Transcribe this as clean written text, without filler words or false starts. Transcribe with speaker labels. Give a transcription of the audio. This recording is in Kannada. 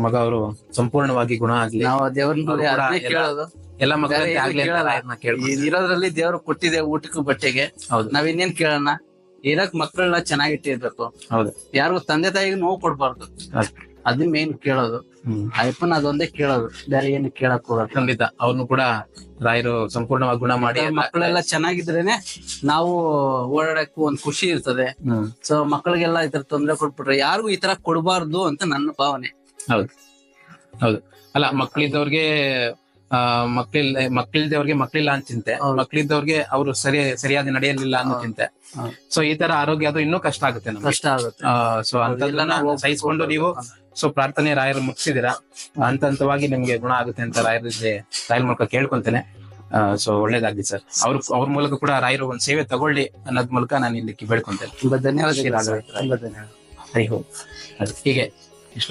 Speaker 1: ಮಗ ಅವರು ಸಂಪೂರ್ಣವಾಗಿ ಗುಣ ಆಗ್ಲಿ.
Speaker 2: ನಾವು ದೇವ್ರನ್ನ
Speaker 1: ಅವ್ರು ಕೂಡ
Speaker 2: ಕೇಳೋದು.
Speaker 1: ಎಲ್ಲ ಮಕ್ಕಳಂತೆ
Speaker 2: ಬೇರೆ
Speaker 1: ಆಗ್ಲಿ
Speaker 2: ಏನು
Speaker 1: ಅಂತ
Speaker 2: ಕೇಳಲ್ಲ.
Speaker 1: ರಾಯರ್ನ ಕೇಳ್ಕೊತೀವಿ.
Speaker 2: ಇರೋದ್ರಲ್ಲಿ ದೇವ್ರು ಕೊಟ್ಟಿದೆ ಊಟಕ್ಕೂ ಬಟ್ಟೆಗೆ.
Speaker 1: ಹೌದು.
Speaker 2: ನಾವ್ ಇನ್ನೇನ್ ಕೇಳೋಣ. ಇರಕ್ ಮಕ್ಕಳನ್ನ ಚೆನ್ನಾಗಿಟ್ಟಿರ್ಬೇಕು.
Speaker 1: ಹೌದು.
Speaker 2: ಯಾರಿಗೂ ತಂದೆ ತಾಯಿಗೆ ನೋವು ಕೊಡ್ಬಾರ್ದು. ಅದನ್ನ ಮೇನ್ ಕೇಳೋದು. ಅಯ್ಯಪ್ಪನ ಅದೊಂದೇ ಕೇಳೋದು, ಬೇರೆ ಏನು ಕೇಳಕ್ ಹೋಗಲ್ಲ.
Speaker 1: ಖಂಡಿತ ಅವ್ರನ್ನು ಕೂಡ ರಾಯರು ಸಂಪೂರ್ಣವಾಗಿ ಗುಣ ಮಾಡಿ
Speaker 2: ಮಕ್ಕಳೆಲ್ಲ ಚೆನ್ನಾಗಿದ್ರೇನೆ ನಾವು ಓಡಾಡಕ್ಕೂ ಒಂದ್ ಖುಷಿ ಇರ್ತದೆ. ಸೊ ಮಕ್ಕಳಿಗೆಲ್ಲ ಈ ತರ ತೊಂದ್ರೆ ಕೊಟ್ಬಿಟ್ರೆ ಯಾರಿಗೂ ಈ ತರ ಕೊಡ್ಬಾರ್ದು ಅಂತ ನನ್ನ ಭಾವನೆ.
Speaker 1: ಹೌದು ಹೌದು. ಅಲ್ಲ, ಮಕ್ಕಳಿದ್ದವ್ರಿಗೆ ಮಕ್ಕಳಿದ್ದವ್ರಿಗೆ ಮಕ್ಕಳಿಲ್ಲ ಅಂತ ಚಿಂತೆ, ಮಕ್ಕಳಿದ್ದವ್ರಿಗೆ ಅವರು ಸರಿಯಾಗಿ ನಡೆಯಲಿಲ್ಲ ಅನ್ನೋ ಚಿಂತೆ. ಸೊ ಈ ತರ ಆರೋಗ್ಯ ಅದು ಇನ್ನೂ ಕಷ್ಟ ಆಗುತ್ತೆ ನಮ್ಗೆ.
Speaker 2: ಕಷ್ಟ ಆಗುತ್ತೆ.
Speaker 1: ಸೊ ಅಂತದನ್ನ ಸಹಿಸ್ಕೊಂಡು ನೀವು ಪ್ರಾರ್ಥನೆ ರಾಯರು ಮುಗಿಸಿದಿರಾ, ಹಂತವಾಗಿ ನಿಮ್ಗೆ ಗುಣ ಆಗುತ್ತೆ ಅಂತ ರಾಯರ ಮೂಲಕ ಕೇಳ್ಕೊಂತೇನೆ. ಸೊ ಒಳ್ಳೇದಾಗ್ಲಿ ಸರ್. ಅವ್ರ ಮೂಲಕ ಕೂಡ ರಾಯರು ಒಂದ್ ಸೇವೆ ತಗೊಳ್ಳಿ ಅನ್ನೋದ್ ಮೂಲಕ ನಾನು ಇಲ್ಲಿ ಬೇಡ್ಕೊಂತೇನೆ.
Speaker 2: ತುಂಬಾ ಧನ್ಯವಾದ.
Speaker 1: ಹರಿ ಹೋಮ್. ಹೀಗೆ ಶ್ಲೋಕ